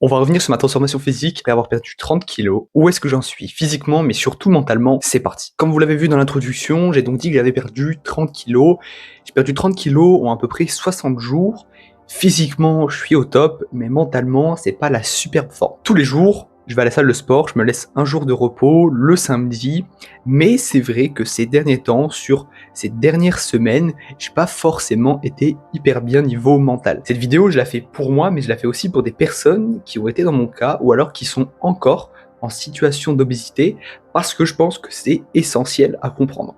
On va revenir sur ma transformation physique après avoir perdu 30 kilos. Où est-ce que j'en suis physiquement, mais surtout mentalement? C'est parti. Comme vous l'avez vu dans l'introduction, j'ai donc dit que j'avais perdu 30 kilos. J'ai perdu 30 kilos en à peu près 60 jours. Physiquement, je suis au top, mais mentalement, c'est pas la superbe forme. Tous les jours, je vais à la salle de sport, je me laisse un jour de repos le samedi, mais c'est vrai que ces derniers temps, sur ces dernières semaines, j'ai pas forcément été hyper bien niveau mental. Cette vidéo, je la fais pour moi, mais je la fais aussi pour des personnes qui ont été dans mon cas, ou alors qui sont encore en situation d'obésité, parce que je pense que c'est essentiel à comprendre.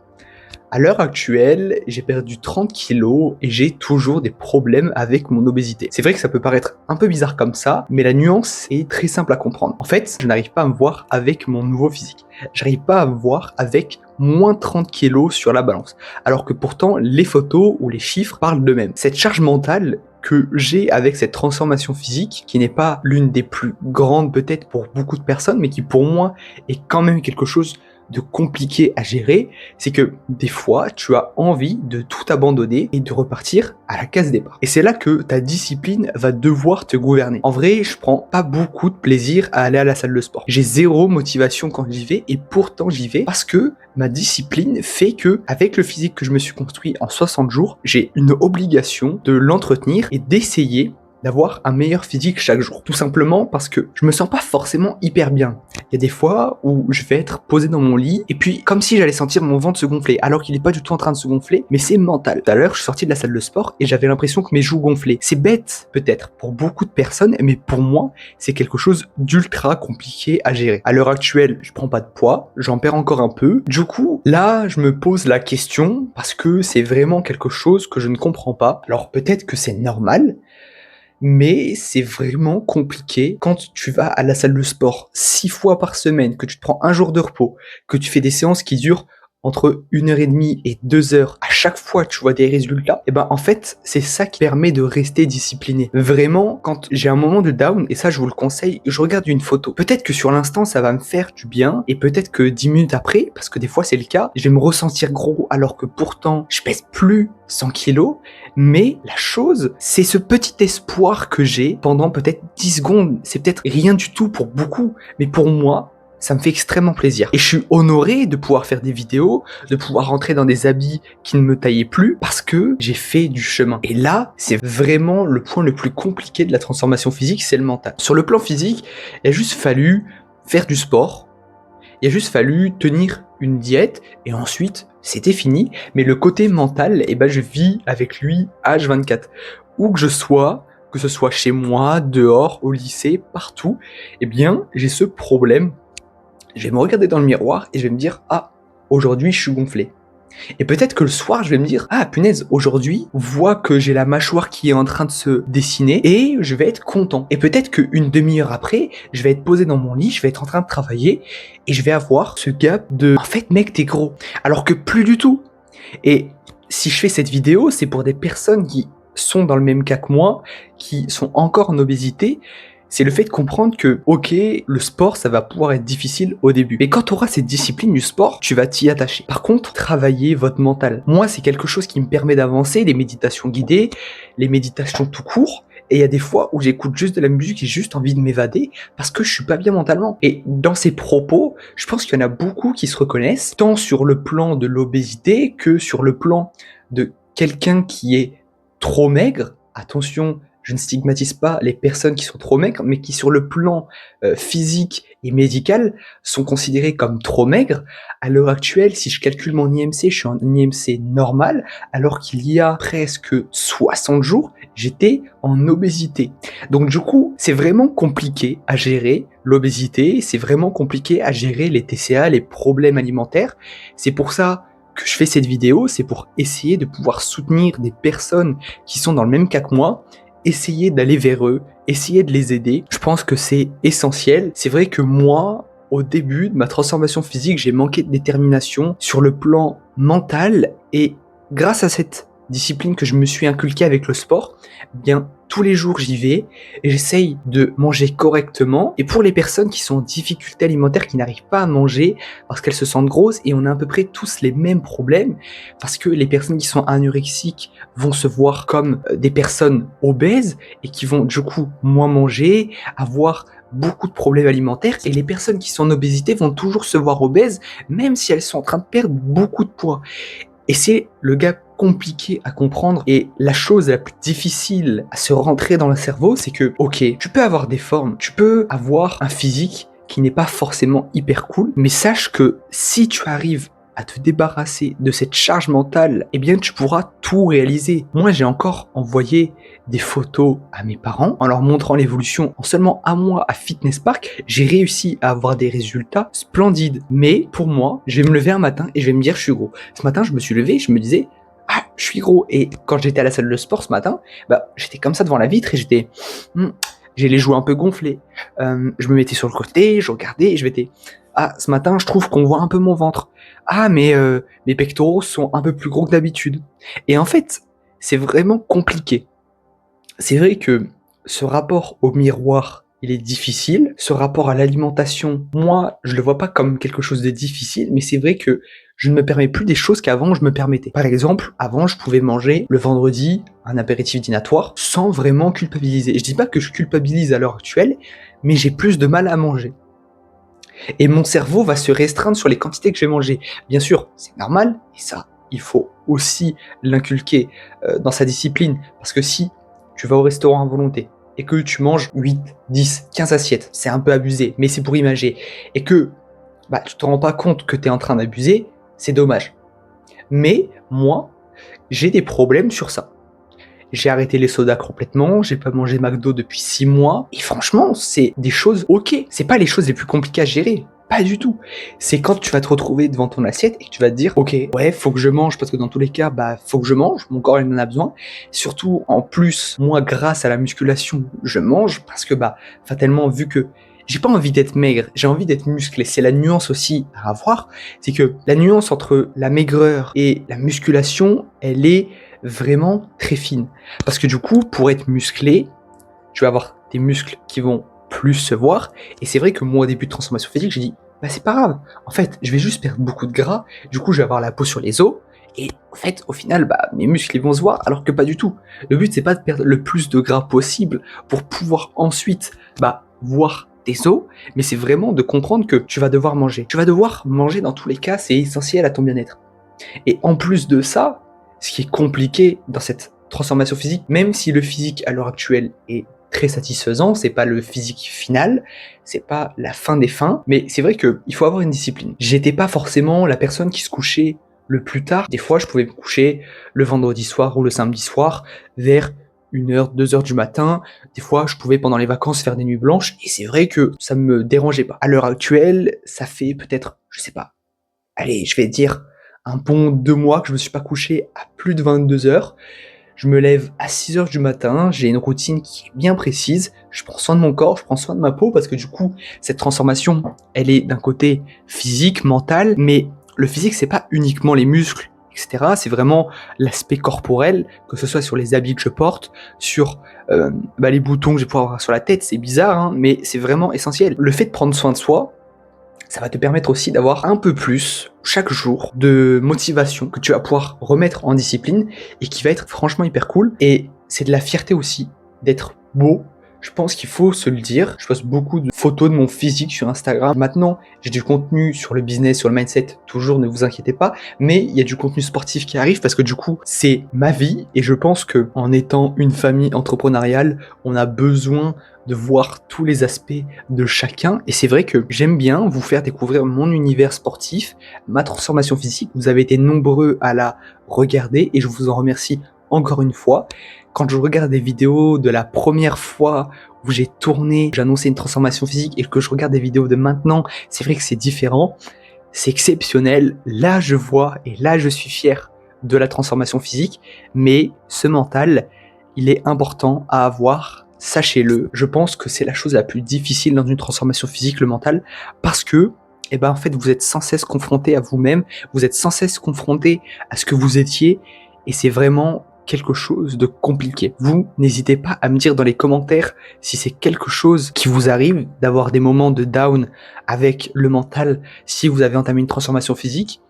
À l'heure actuelle, j'ai perdu 30 kilos et j'ai toujours des problèmes avec mon obésité. C'est vrai que ça peut paraître un peu bizarre comme ça, mais la nuance est très simple à comprendre. En fait, je n'arrive pas à me voir avec mon nouveau physique. J'arrive pas à me voir avec moins 30 kilos sur la balance. Alors que pourtant, les photos ou les chiffres parlent d'eux-mêmes. Cette charge mentale que j'ai avec cette transformation physique, qui n'est pas l'une des plus grandes peut-être pour beaucoup de personnes, mais qui pour moi est quand même quelque chose de compliqué à gérer, c'est que des fois, tu as envie de tout abandonner et de repartir à la case départ. Et c'est là que ta discipline va devoir te gouverner. En vrai, je prends pas beaucoup de plaisir à aller à la salle de sport. J'ai zéro motivation quand j'y vais et pourtant j'y vais parce que ma discipline fait que, avec le physique que je me suis construit en 60 jours, j'ai une obligation de l'entretenir et d'essayer d'avoir un meilleur physique chaque jour. Tout simplement parce que je me sens pas forcément hyper bien. Il y a des fois où je vais être posé dans mon lit et puis comme si j'allais sentir mon ventre se gonfler alors qu'il est pas du tout en train de se gonfler, mais c'est mental. Tout à l'heure, je suis sorti de la salle de sport et j'avais l'impression que mes joues gonflaient. C'est bête peut-être pour beaucoup de personnes, mais pour moi, c'est quelque chose d'ultra compliqué à gérer. À l'heure actuelle, je prends pas de poids, j'en perds encore un peu. Du coup, là, je me pose la question parce que c'est vraiment quelque chose que je ne comprends pas. Alors peut-être que c'est normal, mais c'est vraiment compliqué quand tu vas à la salle de sport 6 fois par semaine, que tu te prends un jour de repos, que tu fais des séances qui durent entre 1 h 30 et 2 heures. À chaque fois, tu vois des résultats. Et ben, en fait, c'est ça qui permet de rester discipliné. Vraiment, quand j'ai un moment de down, et ça, je vous le conseille, je regarde une photo. Peut-être que sur l'instant, ça va me faire du bien, et peut-être que 10 minutes après, parce que des fois c'est le cas, je vais me ressentir gros, alors que pourtant, je pèse plus 100 kilos, mais la chose, c'est ce petit espoir que j'ai pendant peut-être 10 secondes. C'est peut-être rien du tout pour beaucoup, mais pour moi, ça me fait extrêmement plaisir. Et je suis honoré de pouvoir faire des vidéos, de pouvoir rentrer dans des habits qui ne me taillaient plus, parce que j'ai fait du chemin. Et là, c'est vraiment le point le plus compliqué de la transformation physique, c'est le mental. Sur le plan physique, il a juste fallu faire du sport, il a juste fallu tenir une diète, et ensuite, c'était fini. Mais le côté mental, eh ben, je vis avec lui H24. Où que je sois, que ce soit chez moi, dehors, au lycée, partout, eh bien, j'ai ce problème. Je vais me regarder dans le miroir et je vais me dire, ah, aujourd'hui, je suis gonflé. Et peut-être que le soir, je vais me dire, ah punaise, aujourd'hui, vois que j'ai la mâchoire qui est en train de se dessiner et je vais être content. Et peut-être qu'une demi-heure après, je vais être posé dans mon lit, je vais être en train de travailler et je vais avoir ce gap de, en fait, mec, t'es gros. Alors que plus du tout. Et si je fais cette vidéo, c'est pour des personnes qui sont dans le même cas que moi, qui sont encore en obésité. C'est le fait de comprendre que, ok, le sport, ça va pouvoir être difficile au début. Mais quand tu auras cette discipline du sport, tu vas t'y attacher. Par contre, travailler votre mental. Moi, c'est quelque chose qui me permet d'avancer, les méditations guidées, les méditations tout court. Et il y a des fois où j'écoute juste de la musique, j'ai juste envie de m'évader parce que je suis pas bien mentalement. Et dans ces propos, je pense qu'il y en a beaucoup qui se reconnaissent, tant sur le plan de l'obésité que sur le plan de quelqu'un qui est trop maigre. Attention, je ne stigmatise pas les personnes qui sont trop maigres, mais qui sur le plan physique et médical sont considérées comme trop maigres. À l'heure actuelle, si je calcule mon IMC, je suis en IMC normal, alors qu'il y a presque 60 jours, j'étais en obésité. Donc du coup, c'est vraiment compliqué à gérer l'obésité, c'est vraiment compliqué à gérer les TCA, les problèmes alimentaires. C'est pour ça que je fais cette vidéo, c'est pour essayer de pouvoir soutenir des personnes qui sont dans le même cas que moi, essayer d'aller vers eux, essayer de les aider. Je pense que c'est essentiel. C'est vrai que moi, au début de ma transformation physique, j'ai manqué de détermination sur le plan mental et grâce à cette discipline que je me suis inculquée avec le sport, eh bien tous les jours j'y vais et j'essaye de manger correctement. Et pour les personnes qui sont en difficulté alimentaire, qui n'arrivent pas à manger parce qu'elles se sentent grosses, et on a à peu près tous les mêmes problèmes, parce que les personnes qui sont anorexiques vont se voir comme des personnes obèses et qui vont du coup moins manger, avoir beaucoup de problèmes alimentaires, et les personnes qui sont en obésité vont toujours se voir obèses même si elles sont en train de perdre beaucoup de poids. Et c'est le gap compliqué à comprendre, et la chose la plus difficile à se rentrer dans le cerveau, c'est que, ok, tu peux avoir des formes, tu peux avoir un physique qui n'est pas forcément hyper cool, mais sache que si tu arrives à te débarrasser de cette charge mentale, eh bien tu pourras tout réaliser. Moi, j'ai encore envoyé des photos à mes parents en leur montrant l'évolution. En seulement un mois à Fitness Park, j'ai réussi à avoir des résultats splendides. Mais pour moi, je vais me lever un matin et je vais me dire je suis gros. Ce matin, je me suis levé et je me disais ah, je suis gros. Et quand j'étais à la salle de sport ce matin, j'étais comme ça devant la vitre et j'étais j'ai les joues un peu gonflées. Je me mettais sur le côté, je regardais et je m'étais ah, ce matin, je trouve qu'on voit un peu mon ventre. Ah, mais mes pectoraux sont un peu plus gros que d'habitude. Et en fait, c'est vraiment compliqué. C'est vrai que ce rapport au miroir, il est difficile. Ce rapport à l'alimentation, moi, je le vois pas comme quelque chose de difficile, mais c'est vrai que je ne me permets plus des choses qu'avant je me permettais. Par exemple, avant, je pouvais manger le vendredi un apéritif dînatoire sans vraiment culpabiliser. Je dis pas que je culpabilise à l'heure actuelle, mais j'ai plus de mal à manger. Et mon cerveau va se restreindre sur les quantités que je vais manger. Bien sûr, c'est normal, et ça, il faut aussi l'inculquer dans sa discipline, parce que si tu vas au restaurant à volonté et que tu manges 8, 10, 15 assiettes, c'est un peu abusé, mais c'est pour imager, et que tu te rends pas compte que tu es en train d'abuser, c'est dommage. Mais moi, j'ai des problèmes sur ça. J'ai arrêté les sodas complètement, j'ai pas mangé McDo depuis 6 mois, et franchement, c'est des choses ok. C'est pas les choses les plus compliquées à gérer, pas du tout. C'est quand tu vas te retrouver devant ton assiette et que tu vas te dire, ok, ouais, faut que je mange, parce que dans tous les cas, faut que je mange, mon corps il en a besoin. Surtout, en plus, moi, grâce à la musculation, je mange, parce que fatalement, vu que j'ai pas envie d'être maigre, j'ai envie d'être musclé. C'est la nuance aussi à avoir, c'est que la nuance entre la maigreur et la musculation, elle est vraiment très fine. Parce que du coup, pour être musclé, tu vas avoir des muscles qui vont plus se voir. Et c'est vrai que moi, au début de transformation physique, j'ai dit, c'est pas grave. En fait, je vais juste perdre beaucoup de gras. Du coup, je vais avoir la peau sur les os. Et en fait, au final, mes muscles ils vont se voir, alors que pas du tout. Le but, c'est pas de perdre le plus de gras possible pour pouvoir ensuite voir tes os, mais c'est vraiment de comprendre que tu vas devoir manger. Tu vas devoir manger dans tous les cas, c'est essentiel à ton bien-être. Et en plus de ça, ce qui est compliqué dans cette transformation physique, même si le physique à l'heure actuelle est très satisfaisant, c'est pas le physique final, c'est pas la fin des fins, mais c'est vrai qu'il faut avoir une discipline. J'étais pas forcément la personne qui se couchait le plus tard. Des fois, je pouvais me coucher le vendredi soir ou le samedi soir vers 1h, 2h du matin. Des fois, je pouvais pendant les vacances faire des nuits blanches, et c'est vrai que ça me dérangeait pas. À l'heure actuelle, ça fait peut-être, je sais pas, allez, je vais dire un bon 2 mois que je me suis pas couché à plus de 22h. Je me lève à 6h du matin, j'ai une routine qui est bien précise, je prends soin de mon corps, je prends soin de ma peau, parce que du coup, cette transformation, elle est d'un côté physique, mental, mais le physique, c'est pas uniquement les muscles, etc. C'est vraiment l'aspect corporel, que ce soit sur les habits que je porte, sur les boutons que je vais pouvoir avoir sur la tête, c'est bizarre, hein, mais c'est vraiment essentiel. Le fait de prendre soin de soi, ça va te permettre aussi d'avoir un peu plus, chaque jour, de motivation que tu vas pouvoir remettre en discipline et qui va être franchement hyper cool. Et c'est de la fierté aussi d'être beau. Je pense qu'il faut se le dire. Je poste beaucoup de photos de mon physique sur Instagram. Maintenant, j'ai du contenu sur le business, sur le mindset, toujours, ne vous inquiétez pas. Mais il y a du contenu sportif qui arrive parce que du coup, c'est ma vie. Et je pense que en étant une famille entrepreneuriale, on a besoin de voir tous les aspects de chacun. Et c'est vrai que j'aime bien vous faire découvrir mon univers sportif, ma transformation physique. Vous avez été nombreux à la regarder et je vous en remercie encore une fois. Quand je regarde des vidéos de la première fois où j'ai tourné, j'ai annoncé une transformation physique, et que je regarde des vidéos de maintenant, c'est vrai que c'est différent, c'est exceptionnel. Là, je vois et là, je suis fier de la transformation physique, mais ce mental, il est important à avoir. Sachez-le, je pense que c'est la chose la plus difficile dans une transformation physique, le mental, parce que en fait, vous êtes sans cesse confronté à vous-même, vous êtes sans cesse confronté à ce que vous étiez, et c'est vraiment quelque chose de compliqué. Vous, n'hésitez pas à me dire dans les commentaires si c'est quelque chose qui vous arrive d'avoir des moments de down avec le mental si vous avez entamé une transformation physique.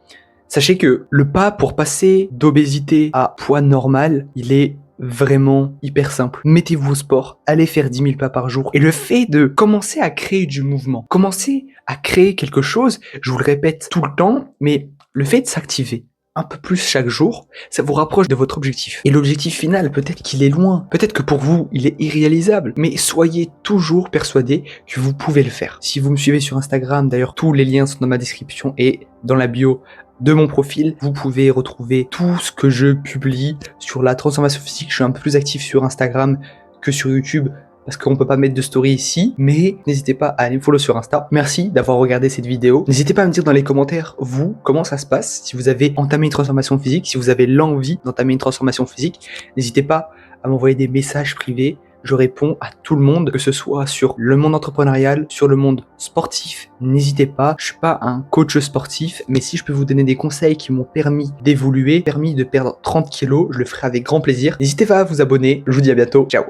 Sachez que le pas pour passer d'obésité à poids normal, il est vraiment hyper simple. Mettez-vous au sport, allez faire 10 000 pas par jour. Et le fait de commencer à créer du mouvement, commencer à créer quelque chose, je vous le répète tout le temps, mais le fait de s'activer un peu plus chaque jour, ça vous rapproche de votre objectif. Et l'objectif final, peut-être qu'il est loin, peut-être que pour vous, il est irréalisable, mais soyez toujours persuadé que vous pouvez le faire. Si vous me suivez sur Instagram, d'ailleurs, tous les liens sont dans ma description et dans la bio de mon profil, vous pouvez retrouver tout ce que je publie sur la transformation physique. Je suis un peu plus actif sur Instagram que sur YouTube parce qu'on peut pas mettre de story ici, mais n'hésitez pas à aller me follow sur Insta. Merci d'avoir regardé cette vidéo. N'hésitez pas à me dire dans les commentaires, vous, comment ça se passe, si vous avez entamé une transformation physique, si vous avez l'envie d'entamer une transformation physique. N'hésitez pas à m'envoyer des messages privés. Je réponds à tout le monde, que ce soit sur le monde entrepreneurial, sur le monde sportif. N'hésitez pas, je suis pas un coach sportif, mais si je peux vous donner des conseils qui m'ont permis d'évoluer, permis de perdre 30 kilos, je le ferai avec grand plaisir. N'hésitez pas à vous abonner. Je vous dis à bientôt. Ciao.